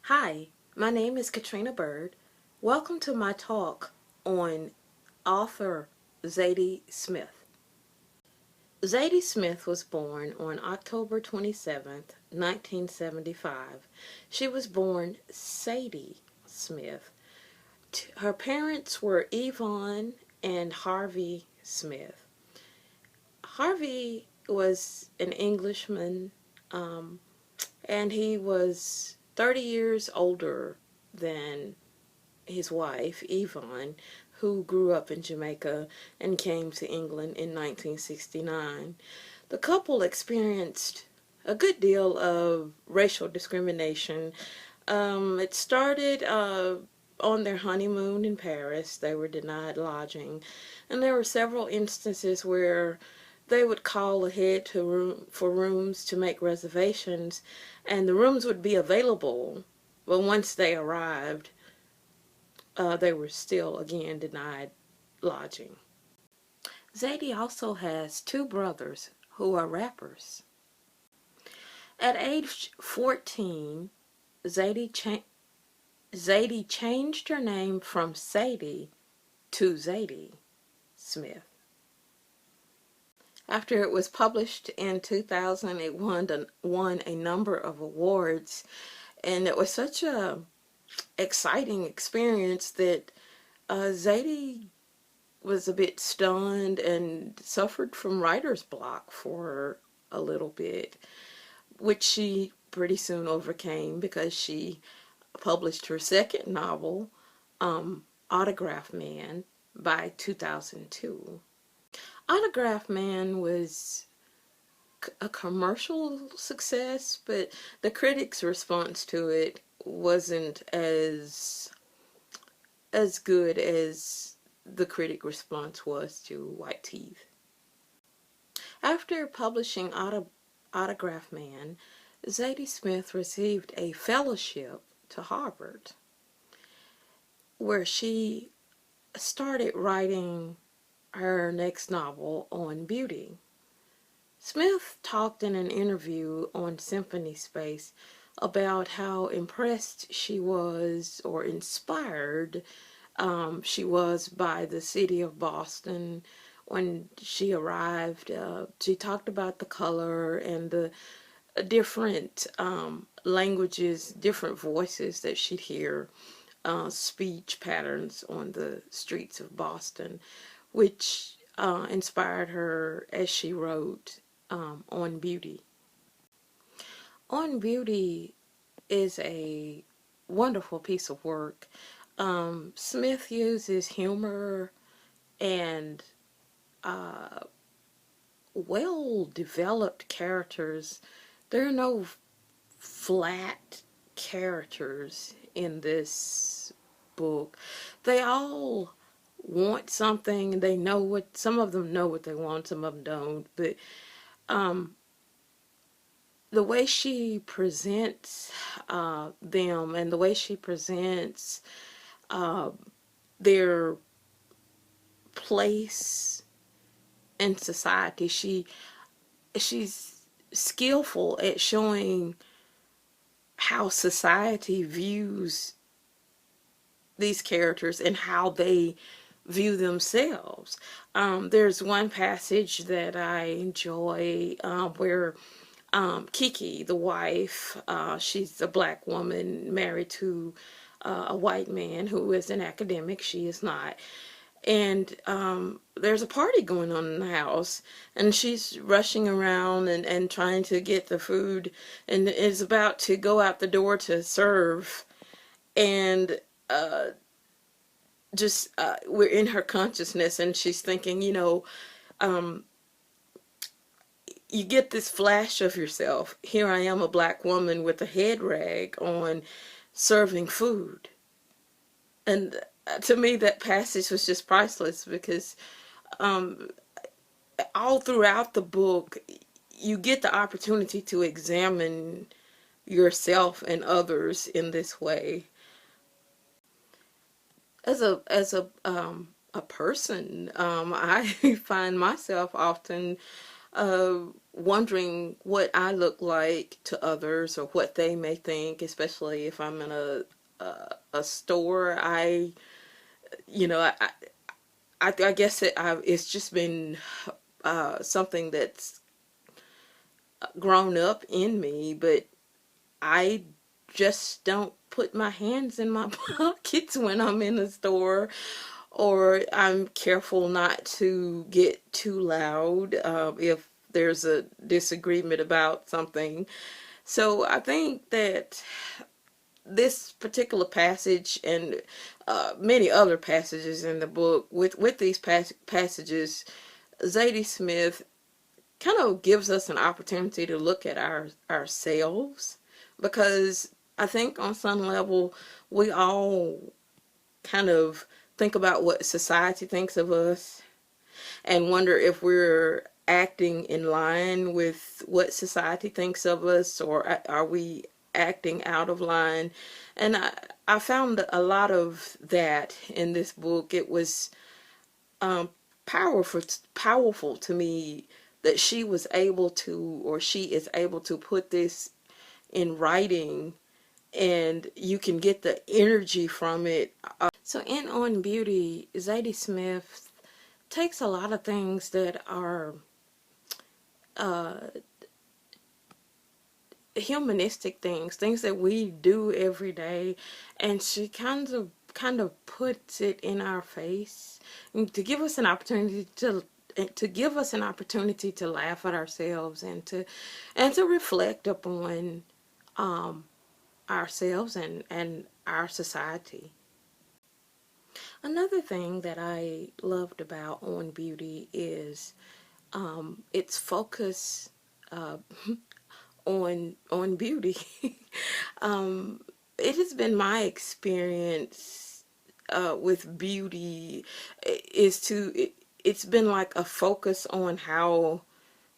Hi, my name is Katrina Bird. Welcome to my talk on author Zadie Smith. Zadie Smith was born on October 27th, 1975. She was born Sadie Smith. Her parents were E01 and Harvey Smith. Harvey was an Englishman, and he was 30 years older than his wife, Yvonne, who grew up in Jamaica and came to England in 1969. The couple experienced a good deal of racial discrimination. It started on their honeymoon in Paris. They were denied lodging, and there were several instances where they would call ahead for rooms to make reservations, and the rooms would be available, but once they arrived, they were still again denied lodging. Zadie also has two brothers who are rappers. At age 14, Zadie changed her name from Sadie to Zadie Smith. After it was published in 2000, it won a number of awards, and it was such a exciting experience that Zadie was a bit stunned and suffered from writer's block for a little bit, which she pretty soon overcame because she published her second novel, Autograph Man, by 2002. Autograph Man was a commercial success, but the critics' response to it wasn't as good as the critic response was to White Teeth. After publishing Autograph Man, Zadie Smith received a fellowship to Harvard, where she started writing her next novel on beauty. Smith talked in an interview on Symphony Space about how impressed she was, or inspired she was, by the city of Boston when she arrived. She talked about the color and the different languages, different voices that she'd hear, speech patterns on the streets of Boston, which inspired her as she wrote On Beauty. On Beauty is a wonderful piece of work. Smith uses humor and well-developed characters. There are no flat characters in this book. They all want something. They know what, some of them know what they want, some of them don't, but the way she presents them, and the way she presents their place in society, she's skillful at showing how society views these characters and how they view themselves. There's one passage that I enjoy where Kiki, the wife, she's a black woman married to a white man who is an academic. She is not. And there's a party going on in the house, and she's rushing around and trying to get the food, and is about to go out the door to serve, and we're in her consciousness, and she's thinking, you get this flash of yourself. Here I am, a black woman with a head rag on, serving food. And to me, that passage was just priceless, because all throughout the book, you get the opportunity to examine yourself and others in this way. As a person, I find myself often wondering what I look like to others or what they may think, especially if I'm in a store. You know, I guess it's just been something that's grown up in me, but I just don't put my hands in my pockets when I'm in a store, or I'm careful not to get too loud if there's a disagreement about something. So I think that this particular passage and many other passages in the book, with these passages, Zadie Smith kind of gives us an opportunity to look at ourselves, because I think on some level we all kind of think about what society thinks of us and wonder if we're acting in line with what society thinks of us, or are we acting out of line. And I found a lot of that in this book. It was um, powerful to me that she was able to, or she is able to put this in writing, and you can get the energy from it. So in On Beauty, Zadie Smith takes a lot of things that are uh, humanistic things that we do every day, and she kind of puts it in our face, and to give us an opportunity to laugh at ourselves, and to reflect upon um, ourselves and our society. Another thing that I loved about On Beauty is its focus uh, on beauty. um, it has been my experience with beauty it's been like a focus on how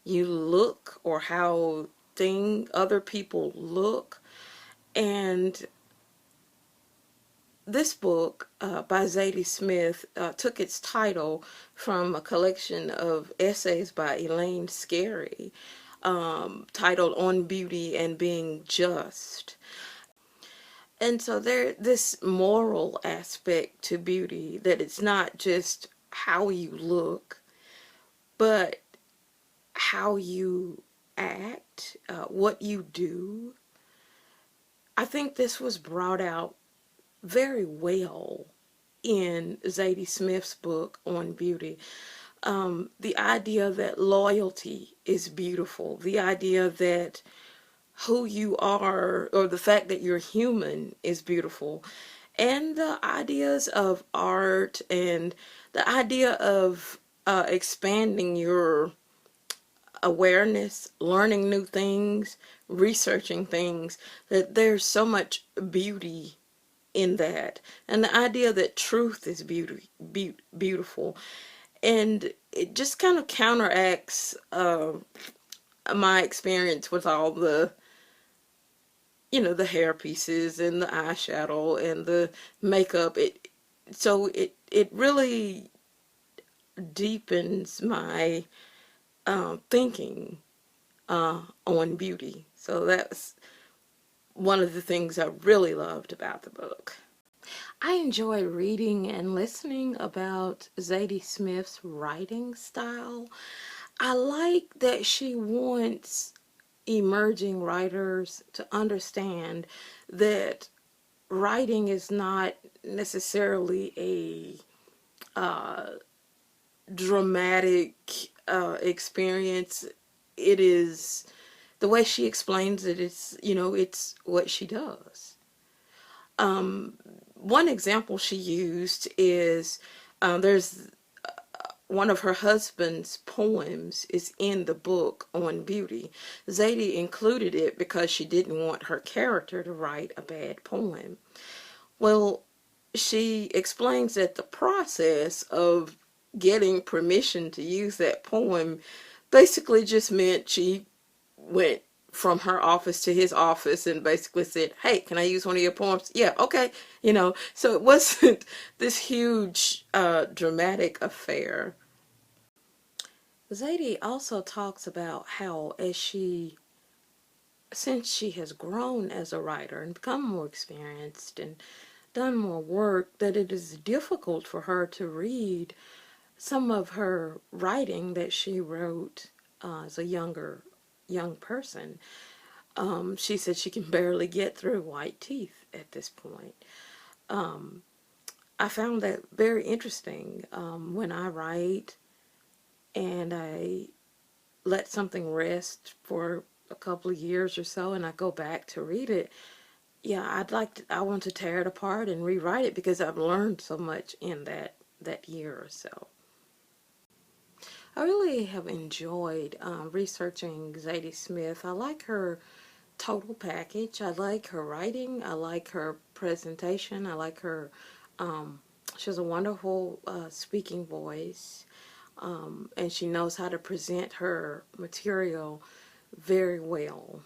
you look, or how other people look. And this book by Zadie Smith took its title from a collection of essays by Elaine Scarry, titled On Beauty and Being Just. And so this moral aspect to beauty, that it's not just how you look, but how you act, what you do. I think this was brought out very well in Zadie Smith's book On Beauty. The idea that loyalty is beautiful, the idea that who you are, or the fact that you're human, is beautiful, and the ideas of art, and the idea of expanding your awareness, learning new things, researching things, that there's so much beauty in that, and the idea that truth is beautiful. And it just kind of counteracts my experience with all the the hair pieces and the eyeshadow and the makeup. It really deepens my thinking on beauty. So that's one of the things I really loved about the book. I enjoy reading and listening about Zadie Smith's writing style. I like that she wants emerging writers to understand that writing is not necessarily a dramatic experience. It is, the way she explains it, it's what she does. One example she used is there's one of her husband's poems is in the book On Beauty. Zadie included it because she didn't want her character to write a bad poem. Well, she explains that the process of getting permission to use that poem basically just meant she went from her office to his office and basically said, "Hey, can I use one of your poems?" "Yeah, okay." So it wasn't this huge dramatic affair. Zadie also talks about how since she has grown as a writer and become more experienced and done more work, that it is difficult for her to read some of her writing that she wrote as a young person. She said she can barely get through White Teeth at this point. I found that very interesting. When I write and I let something rest for a couple of years or so and I go back to read it, yeah, I want to tear it apart and rewrite it because I've learned so much in that year or so. I really have enjoyed researching Zadie Smith. I like her total package. I like her writing. I like her presentation. I like her, she has a wonderful speaking voice, and she knows how to present her material very well.